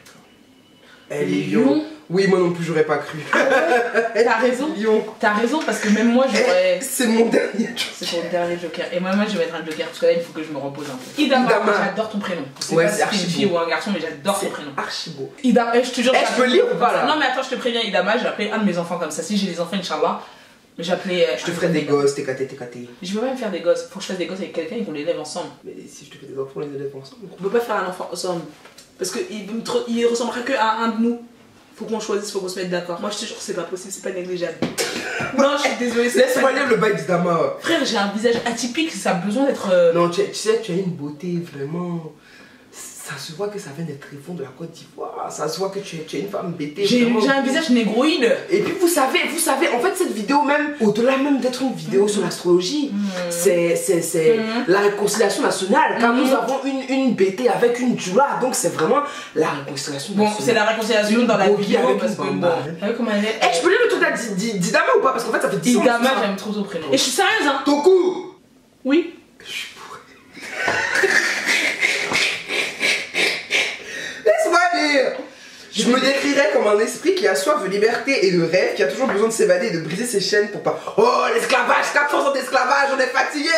Elle est lion. Oui, moi non plus, j'aurais pas cru. T'as raison. Lion. T'as raison parce que même moi j'aurais. C'est mon dernier joker. C'est ton dernier joker. Et moi je vais mettre un joker parce que là il faut que je me repose un peu. Idama, j'adore ton prénom. Ouais, c'est archi une fille ou un garçon, mais j'adore ton prénom. Archi beau. Idama, je te jure. Je peux lire ou pas là? Non, mais attends, je te préviens, Idama, j'ai appelé un de mes enfants comme ça. Si j'ai des enfants, Inch'Allah, j'ai appelé. Je te ferai des gosses, t'es caté. Je veux pas me faire des gosses. Faut que je fasse des gosses avec quelqu'un et qu'on les élève ensemble. Mais si je te fais des enfants, on les élève ensemble. On peut pas faire un enfant ensemble. Parce qu'il ressemblera que à un de nous. Faut qu'on choisisse, faut qu'on se mette d'accord. Moi je te jure, c'est pas possible, c'est pas négligeable. Non, je suis désolée. Laisse-moi lire le bail d'Idama. Frère, j'ai un visage atypique, ça a besoin d'être. Non, tu sais, tu as une beauté vraiment. Ça se voit que ça vient des tréfonds de la Côte d'Ivoire. Ça se voit que tu es une femme bêtée. J'ai un visage négroïde. Et puis vous savez, en fait cette vidéo même, au-delà même d'être une vidéo sur l'astrologie, c'est la réconciliation nationale. Car nous avons une bêtée avec une djoula, donc c'est vraiment la réconciliation nationale. Bon, c'est la réconciliation dans la vidéo parce que bon. Comment elle est? Eh, je peux lire le truc d'Idama ou pas? Parce qu'en fait ça fait 10 ans. Idama, j'aime trop son prénom. Et je suis sérieuse, hein? Toku! Oui. Je suis bourré. Laisse-moi lire. Je me décrirais comme un esprit qui a soif de liberté et de rêve, qui a toujours besoin de s'évader et de briser ses chaînes pour pas... Oh, l'esclavage, 400 ans d'esclavage, on est fatigué.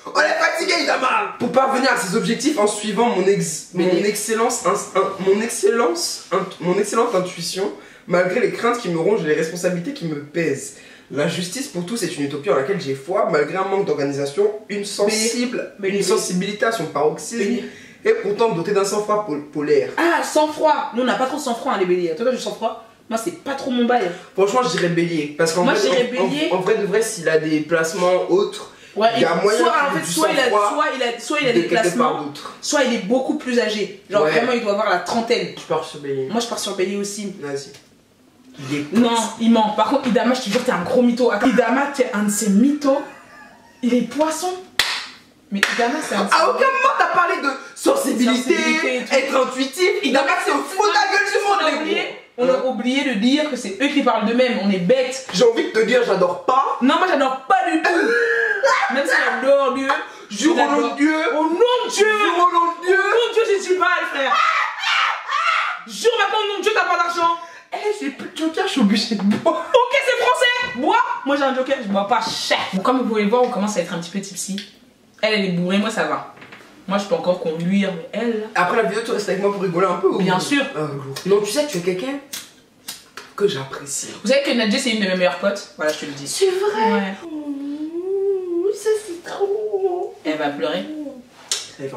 On est fatigué, Idama. Pour parvenir à ses objectifs en suivant mon excellente intuition, malgré les craintes qui me rongent et les responsabilités qui me pèsent. La justice pour tous est une utopie en laquelle j'ai foi, malgré un manque d'organisation, une sensibilité à son paroxysme, et pourtant doté d'un sang-froid polaire. Ah, sang-froid. Nous, on n'a pas trop sang-froid, hein, les béliers. Toi, tu sang-froid. Moi, c'est pas trop mon bail. Franchement, je dirais bélier. Parce qu'en vrai de vrai, s'il a des placements autres, ouais, il y a moyen soit il a des placements, soit il est beaucoup plus âgé. Genre vraiment, il doit avoir la trentaine. Je pars sur bélier. Moi, je pars sur bélier aussi. Vas-y. Non, il ment. Par contre, Idama, je te jure, t'es un gros mytho. Attends, Idama, t'es un de ces mythos. Il est poisson. Mais Idama, c'est un... À aucun moment t'as parlé de sensibilité être intuitif. Idama, c'est au fond de la gueule du monde. On a oublié de dire que c'est eux qui parlent d'eux-mêmes. On est bêtes. J'ai envie de te dire, j'adore pas. Non, moi, j'adore pas du tout. Même si j'adore Dieu. Jure au nom de Dieu. Au nom de Dieu. Jure au nom de Dieu. Au nom de Dieu, je suis pas, frère. Jure maintenant au nom de Dieu, t'as pas d'argent. J'ai plus de joker, je suis obligé de boire. Ok, c'est français. Bois. Moi, j'ai un joker, je bois pas cher. Bon, comme vous pouvez le voir, on commence à être un petit peu tipsy. Elle est bourrée, moi, ça va. Moi, je peux encore conduire, mais elle... Après la vidéo, tu restes avec moi pour rigoler un peu ou... Bien sûr. Non, tu sais, tu es quelqu'un que j'apprécie. Vous savez que Nadja, c'est une de mes meilleures potes. Voilà, je te le dis. C'est vrai. Ouais. Ça, c'est trop... Elle va pleurer. Tu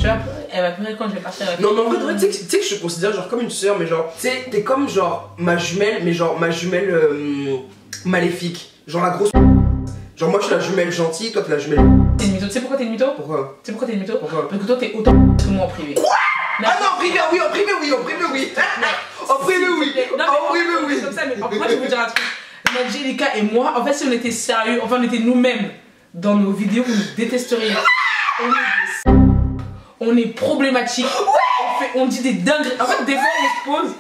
vois, elle va pleurer quand je vais partir avec... Non, mais en vrai, tu sais que je te considère genre comme une soeur, mais genre... Tu sais, t'es comme genre ma jumelle, mais genre ma jumelle maléfique. Genre la grosse... Genre moi, je suis la jumelle gentille, toi, t'es la jumelle... T'es une mytho. Tu sais pourquoi t'es une mytho? Pourquoi? Tu sais pourquoi t'es une mytho? Pourquoi? Parce que toi, t'es autant que moi en privé. Quoi? Ah non, en privé, oui, en privé, oui, en privé, oui. En privé, oui. Non, en privé, oui. Comme ça, mais moi, je vais vous dire un truc. Angelica et moi, en fait, si on était sérieux, enfin, on était nous-mêmes dans nos vidéos, vous nous détesteriez. On est problématique. On dit des dingueries. En fait, des fois, on se pose.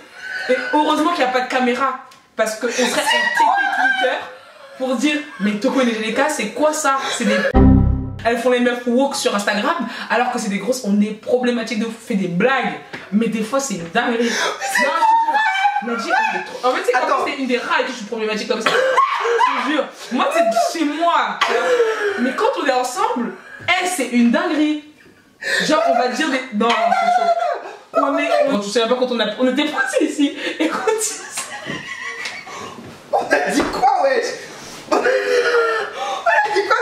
Et heureusement qu'il n'y a pas de caméra. Parce qu'on serait un Twitter pour dire, mais Toko et Angelica, c'est quoi ça? C'est des... Elles font les meufs woke sur Instagram, alors que c'est des grosses, on est problématique de fait des blagues. Mais des fois, c'est une dinguerie. Non, je te jure. En fait, c'est comme si c'est une des rares et que je suis problématique comme ça. Je te jure. Moi, c'est chez moi. Mais quand on est ensemble, elle, c'est une dinguerie. Genre, on va dire des... Non, c'est chaud. On ne sais pas quand on était passé ici. Et quand on a dit quoi, wesh? On a dit quoi?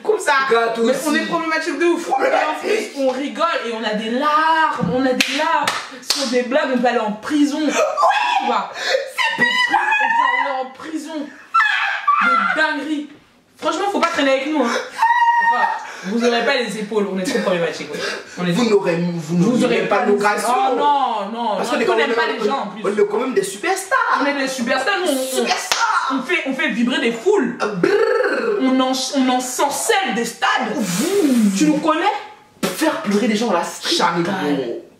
Comme ça. Mais on est problématique de ouf. Et en plus, on rigole et on a des larmes. On a des larmes. Sur des blagues, on peut aller en prison. Oui. Tu vois? C'est des trucs, on peut aller en prison. Des dingueries. Franchement, faut pas traîner avec nous. Hein. Enfin, vous n'aurez pas les épaules, on est trop problématique. Ouais. Vous n'aurez pas nos grâces. Oh non, non. Parce qu'on n'aime pas les gens en plus. On est quand même des superstars. On est des superstars, nous. On fait vibrer des foules. On ensorcelle des stades. Tu nous connais? Faire pleurer des gens dans la street.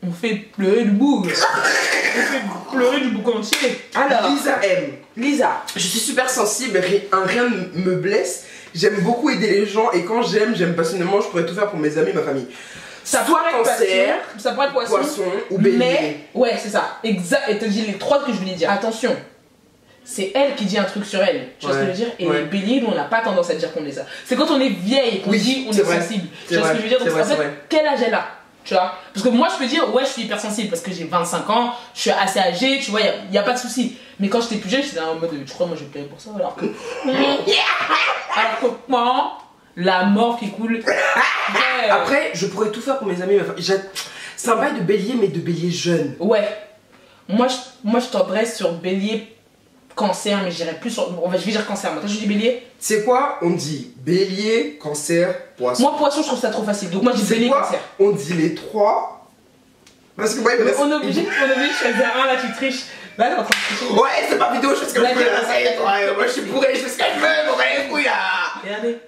On fait pleurer du boug. On fait pleurer du boug entier. Alors, Lisa M. Lisa, je suis super sensible, rien ne me blesse. J'aime beaucoup aider les gens et quand j'aime passionnément, je pourrais tout faire pour mes amis et ma famille. Ça pourrait être cancer, ça pourrait être poisson ou bélier. Mais, ouais, c'est ça. Exact. Et te dis les trois que je voulais dire. Attention. C'est elle qui dit un truc sur elle, tu vois ce que je veux dire? Et les béliers, nous on n'a pas tendance à dire qu'on est ça. C'est quand on est vieille qu'on dit on est sensible. Tu vois ce que je veux dire? Donc en fait, quel âge elle a? Tu vois? Parce que moi je peux dire ouais je suis hypersensible parce que j'ai 25 ans, je suis assez âgée, tu vois, y a pas de souci. Mais quand j'étais plus jeune, j'étais en mode tu crois moi je vais payer pour ça alors que moi, la mort qui coule. Après, je pourrais tout faire pour mes amis, ma famille. C'est un bail de bélier mais de bélier jeune. Ouais. Moi je t'adresse sur bélier cancer, mais j'irais plus sur... je vais dire cancer, moi. Toi, je dis bélier. C'est quoi? On dit bélier, cancer, poisson. Moi, poisson, je trouve ça trop facile. Donc, moi, je dis bélier, cancer. On dit les trois. Parce que moi, on est obligé de choisir un, là, tu triches. Là, t'es en train de tricher. Ouais, c'est pas vidéo, je fais ce que je veux. Moi, je suis bourré, je fais ce que je veux, mon gars, les couilles, là. Regardez.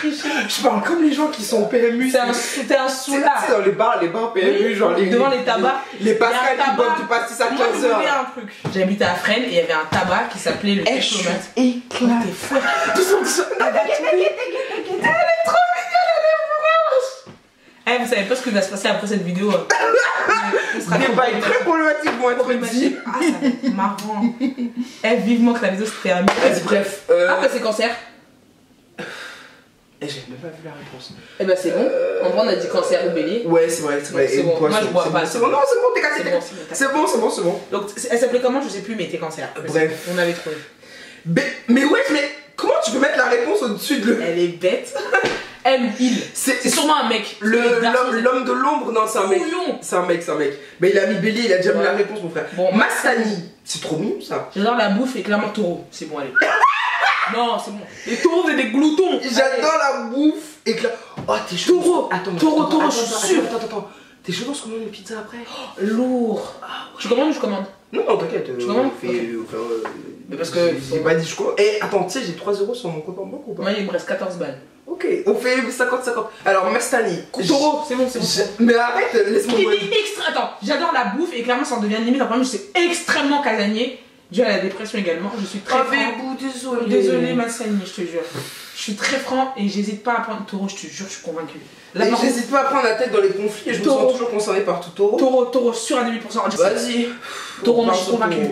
Je parle comme les gens qui sont au PMU. C'était un soulard. Tu sais, dans les bars PMU, oui, genre devant les tabacs. Les passerelles qui boivent du pastis à 15h. Moi, je voulais un truc. J'habitais à Fresnes et il y avait un tabac qui s'appelait le diplomate. Éclat. T'es fou. Elle est trop mignonne, elle est franche. Eh, vous savez pas ce qui va se passer après cette vidéo. On sera pas très problématique, moi, être dit. Ah, ça va être marrant. Eh, vivement que la vidéo se termine. Bref. Après, c'est cancer. Et j'ai même pas vu la réponse. Eh ben c'est bon. En vrai on a dit cancer ou bélier. Ouais c'est vrai, c'est vrai. C'est bon. Moi je bois pas. C'est bon, non c'est bon, t'es cassé. C'est bon. Donc elle s'appelait comment? Je sais plus mais t'es cancer. Bref. On avait trouvé. Mais wesh, mais comment tu peux mettre la réponse au-dessus de le... Elle est bête. Il. C'est sûrement un mec. L'homme de l'ombre, non, c'est un mec. Couillon. C'est un mec. Mais il a mis bélier, il a déjà mis la réponse, mon frère. Bon, Mastani, c'est trop mignon ça. J'adore la bouffe et clairement taureau. C'est bon, allez. Non, c'est bon. Les taureaux, c'est des gloutons. J'adore la bouffe et oh, t'es chaud. Taureau. Taureau, je suis sûr. Attends. T'es chaud, on se commande une pizza après? Lourd. Tu commandes ou je commande? Non, t'inquiète. Tu commandes? Mais parce que j'ai pas dit je commande. Et attends, tu sais, j'ai 3 € sur mon compte en banque ou pas? Moi, il me reste 14 balles. Ok, on fait 50-50. Alors, Mastani. Taureau, c'est bon. Mais arrête, laisse-moi. Attends, j'adore la bouffe et clairement, ça en devient limite un problème. Je suis extrêmement casanier. Dû à la dépression également. Je suis très franc. Désolé, Mastani, je te jure. Je suis très franc et j'hésite pas à prendre taureau, je te jure, je suis convaincue. Là, j'hésite pas à prendre la tête dans les conflits et je me sens toujours concerné par tout taureau. Taureau, sûr à 2000%. Vas-y. Taureau, moi je suis convaincue.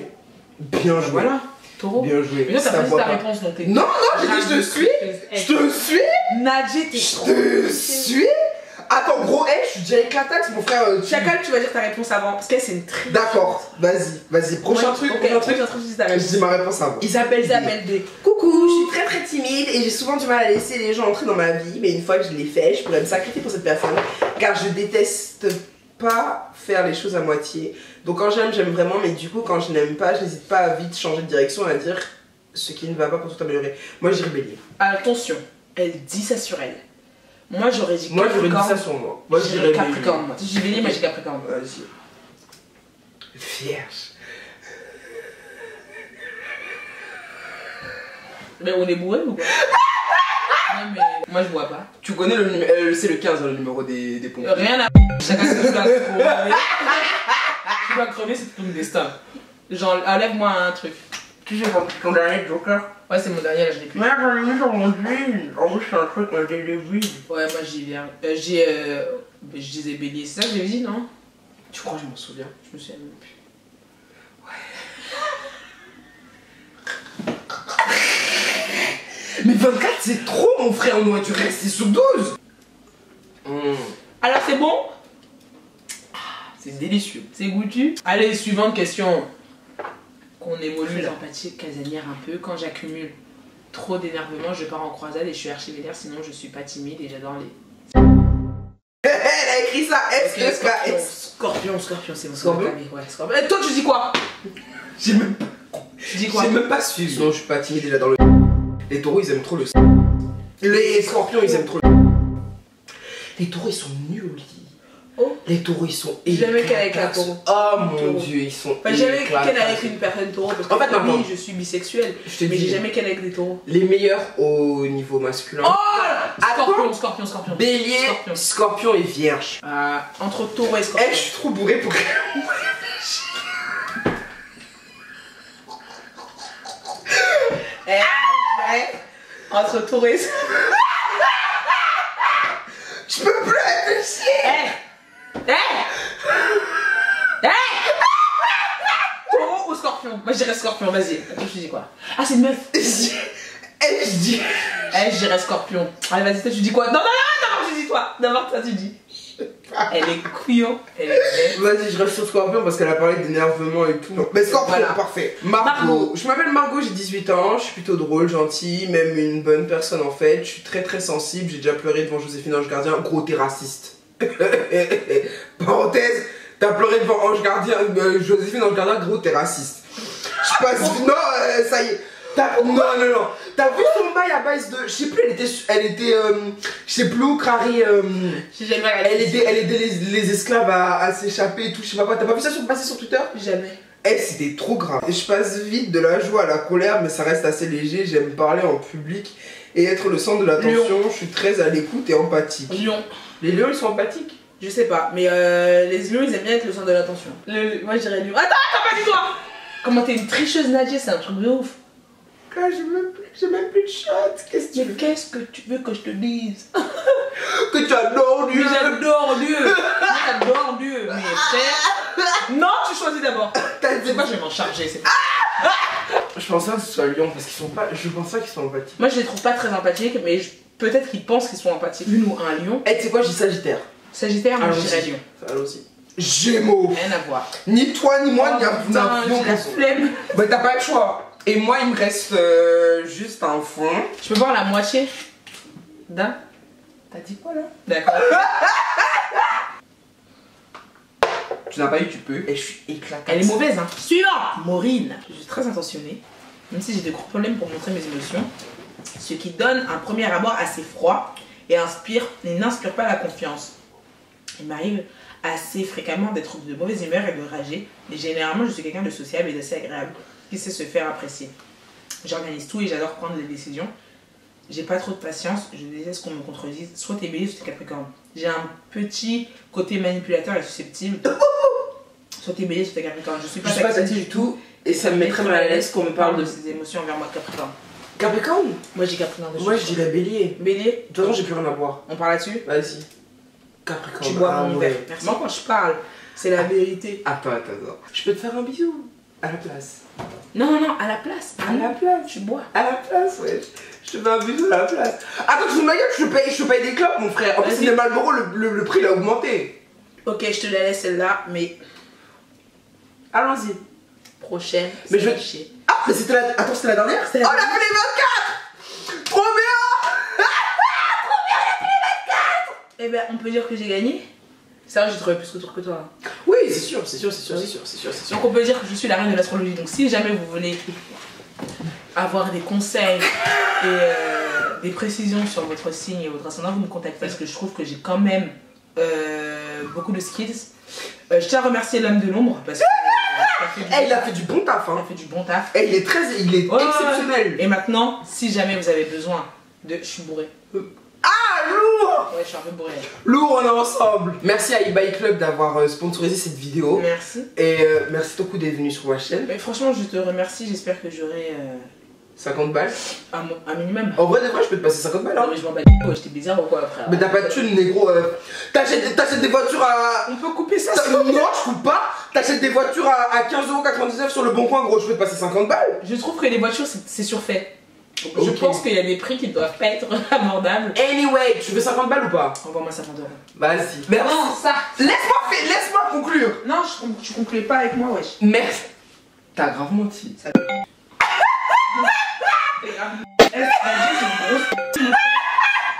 Bien joué. Voilà. Taureau. Bien joué. Mais là, t'as pas dit ta réponse, donc t'es. Non, j'ai dit je te suis. Je te suis. Nadji, t'es trop. Je te suis. Attends, gros, je suis direct la taxe, mon frère. Chacal, tu vas dire ta réponse avant. Parce qu'elle, c'est une triche. D'accord, vas-y. Prochain truc. Je dis ma réponse avant. Isabelle D. Coucou, je suis très timide et j'ai souvent du mal à laisser les gens entrer dans ma vie. Mais une fois que je l'ai fait, je pourrais me sacrifier pour cette personne. Car je déteste pas faire les choses à moitié. Donc quand j'aime vraiment. Mais du coup, quand je n'aime pas, je n'hésite pas à vite changer de direction et à dire ce qui ne va pas pour tout améliorer. Moi, je dirais bélier. Attention, elle dit ça sur elle. Moi j'aurais dit Capricorne. Moi j'aurais dit ça sur moi. Moi je dirais Capricorne. Moi. Si j'ai bélier, moi j'ai Capricorne. Vas-y. Vierge. Mais on est bourré ou quoi? Non mais moi je vois pas. Tu connais le numéro, c'est le 15 le numéro des pompes. Rien à chacun ce que tu dois crever. Tu dois crever, c'est ton destin. Genre enlève-moi un truc. Tu sais ton dernier Joker? Ouais, c'est mon dernier, là je l'ai plus. Mais j'en ai mis dans mon ville. En gros, c'est un truc, moi j'ai les villes. Ouais, moi j'y viens. Je disais bélier, c'est ça que j'ai dit, non? Tu crois que je m'en souviens? Je me souviens même plus. Ouais. Mais 24, c'est trop, mon frère, on aurait dû rester sur 12. Alors, c'est bon? C'est délicieux. C'est goûtu. Allez, suivante question. Qu'on évolue là. Empathique, casanière un peu. Quand j'accumule trop d'énervement, je pars en croisade et je suis archi vénère, sinon je suis pas timide et j'adore les... Elle a écrit ça, Scorpion, c'est mon Scorpion. Ouais, Scorpion. Et toi, tu dis quoi? J'ai même pas... Tu dis quoi? J'ai même pas su. Sinon, je suis pas timide déjà dans le... Les taureaux, ils aiment trop le... Les scorpions, ils aiment trop le... Les taureaux, ils sont nuls au lit. Oh. Les taureaux, ils sont jamais qu'elle avec un taureau. Oh mon dieu, ils sont jamais qu'elle avec une personne taureau. Parce que en fait, non, je suis bisexuelle. Mais j'ai jamais qu'elle avec des taureaux. Les meilleurs au niveau masculin. Oh, Scorpion. Bélier, Scorpion et Vierge. Entre taureau et Scorpion. Je suis trop bourré pour... Entre taureau et... Je peux plus réfléchir. Taureau ou Scorpion? Moi je dirais Scorpion, vas-y. Attends, je dis quoi? Ah, c'est une meuf. Je dirais Scorpion. Allez, vas-y, toi tu dis quoi? Non, tu dis toi. D'abord, toi tu dis. Elle est couillon. Elle est belle. Vas-y, je reste sur Scorpion parce qu'elle a parlé d'énervement et tout. Mais Scorpion, voilà. Parfait. Margot. Je m'appelle Margot, j'ai 18 ans, je suis plutôt drôle, gentille, même une bonne personne en fait. Je suis très sensible, j'ai déjà pleuré devant Joséphine Ange Gardien. Gros, t'es raciste. Parenthèse, t'as pleuré devant Ange Gardien, Joséphine Ange Gardien, gros, t'es raciste. Je passe... Non, ça y est. Non. T'as vu son bail à base de... Je sais plus, elle était je sais plus où, Crary... elle aidait les esclaves à s'échapper et tout, je sais pas quoi. T'as pas vu ça passer sur Twitter? Jamais. C'était trop grave. Je passe vite de la joie à la colère, mais ça reste assez léger. J'aime parler en public et être le centre de l'attention. Je suis très à l'écoute et empathique. Lion. Les lions, ils sont empathiques? Je sais pas, mais les lions, ils aiment bien être le centre de l'attention. Moi, je dirais lion. Attends, pas du toi. Comment t'es une tricheuse, Nadia, c'est un truc de ouf. Là, j'ai même plus de shot. Qu'est-ce que tu veux? Qu'est-ce que tu veux que je te dise? Que tu adores Dieu. J'adore Dieu. J'adore Dieu. Mais frère... Non, tu choisis d'abord. C'est quoi, je vais m'en charger, c'est pas... Je pensais que ce soit Lyon parce qu'ils sont pas... Je pensais qu'ils sont empathiques. Moi, je les trouve pas très empathiques, mais peut-être qu'ils pensent qu'ils sont empathiques. Nous, un lion. Tu sais quoi, je dis Sagittaire. Sagittaire, moi, je dirais lion. Ça aussi. Gémeaux. Rien à voir. Ni toi, ni moi, ni la flemme. Bah, t'as pas le choix. Et moi, il me reste juste un fond. Je peux voir la moitié d'un. T'as dit quoi là? D'accord. Tu n'as pas eu, tu peux. Et je suis éclatée. Elle est mauvaise, hein. Suivant. Maureen. Je suis très intentionnée. Même si j'ai de gros problèmes pour montrer mes émotions. Ce qui donne un premier abord assez froid et n'inspire pas la confiance. Il m'arrive assez fréquemment d'être de mauvaise humeur et de rager. Mais généralement, je suis quelqu'un de sociable et d'assez agréable. Qui sait se faire apprécier. J'organise tout et j'adore prendre des décisions. J'ai pas trop de patience, je déteste qu'on me contredise. Soit t'es Bélier, soit t'es Capricorne. J'ai un petit côté manipulateur et susceptible. Soit t'es Bélier, soit t'es Capricorne. Je suis pas tactile du tout et ça me mettrait mal à l'aise qu'on me parle de ses émotions envers moi, Capricorne. Capricorne? Moi j'ai Capricorne. Moi je dirais Bélier. Bélier? De toute façon, j'ai plus rien à boire. On parle là-dessus? Vas-y. Capricorne. Tu bois mon verre. Merci. Moi quand je parle, c'est la vérité. Attends. Je peux te faire un bisou à la place. Non, à la place. À la place. Tu bois. À la place, ouais. Je te fais un bisou à la place. Attends, tu ma gueule, je paye des clopes, mon frère. En plus, les Marlboro, le prix il a augmenté. Ok, je te la laisse celle-là, mais. Allons-y. Prochaine. Mais je vais. Ah, mais c'était la. Attends, c'était la dernière? Oh, on a fait les 24! Trop bien! Trop bien, on a fait les 24! Eh ben, on peut dire que j'ai gagné. Ça, j'ai trouvé plus de trucs que toi. Oui, c'est sûr. Donc on peut dire que je suis la reine de l'astrologie. Donc si jamais vous voulez avoir des conseils et des précisions sur votre signe et votre ascendant, vous me contactez parce que je trouve que j'ai quand même beaucoup de skills. Je tiens à remercier l'homme de l'ombre parce que il a fait du bon taf. Il a fait du bon taf. Et il est exceptionnel. Et maintenant, si jamais vous avez besoin de... Je suis bourrée. Ah, lourd! Ouais, je suis un peu bourrée. Lourd, on est ensemble. Merci à eBay Club d'avoir sponsorisé cette vidéo. Merci. Et merci beaucoup d'être venu sur ma chaîne. Mais franchement, je te remercie. J'espère que j'aurai 50 balles. Un minimum. En vrai, de vrai, je peux te passer 50 balles. Hein. Non, mais je m'en bats les couilles, j'étais bizarre ou quoi, frère? Mais t'as pas de thune, négro. T'achètes des voitures à. On peut couper ça? Non, je coupe pas. T'achètes des voitures à 15,99€ sur le bon coin, gros. Je peux te passer 50 balles. Je trouve que les voitures, c'est surfait. Je pense qu'il y a des prix qui ne doivent pas être abordables. Anyway, tu veux 50 balles ou pas? Envoie-moi 50 euros. Vas-y. Merci. Non, ça. Laisse-moi conclure. Non, tu conclais pas avec moi, wesh. Merci. T'as grave menti. Ça... Nadji, c'est une grosse.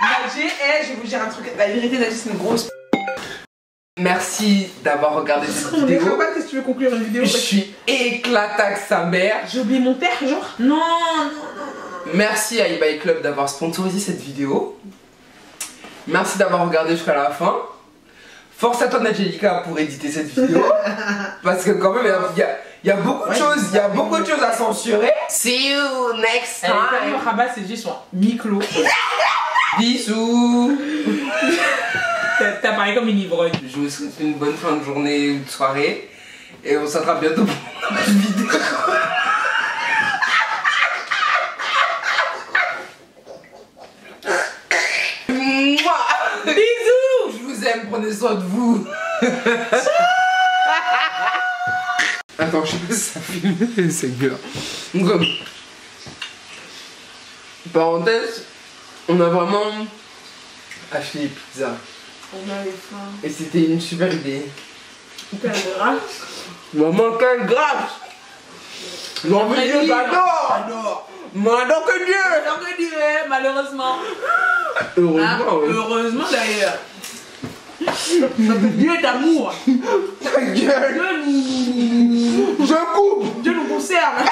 Nadji, je vais vous dire un truc. La vérité, Nadji, c'est une grosse. Merci d'avoir regardé cette vidéo. Je sais pas si tu veux conclure une vidéo. Je suis éclata que sa mère. J'ai oublié mon père, genre. Non. Merci à eBay Club d'avoir sponsorisé cette vidéo. Merci d'avoir regardé jusqu'à la fin. Force à toi, Nadjelika, pour éditer cette vidéo. Parce que quand même, il y a beaucoup de choses, il y a beaucoup de choses à censurer. See you next time. Rabat, ses yeux sont mi-clos. Bisous. T'as parlé comme une ivrogne. Je vous souhaite une bonne fin de journée ou de soirée. Et on s'attrape bientôt pour une vidéo. Bisous. Je vous aime, prenez soin de vous. Attends, je sais pas si ça filme, Seigneur. Donc, parenthèse, on a vraiment acheté des pizzas. On avait faim. Et c'était une super idée. Hyper grâce. Maman, quelle grâce! Non, mais Dieu, j'adore! Maintenant que Dieu! Alors que Dieu, malheureusement. Heureusement, oui. Heureusement d'ailleurs. Dieu est amour. Ta gueule! Je coupe! Dieu nous conserve.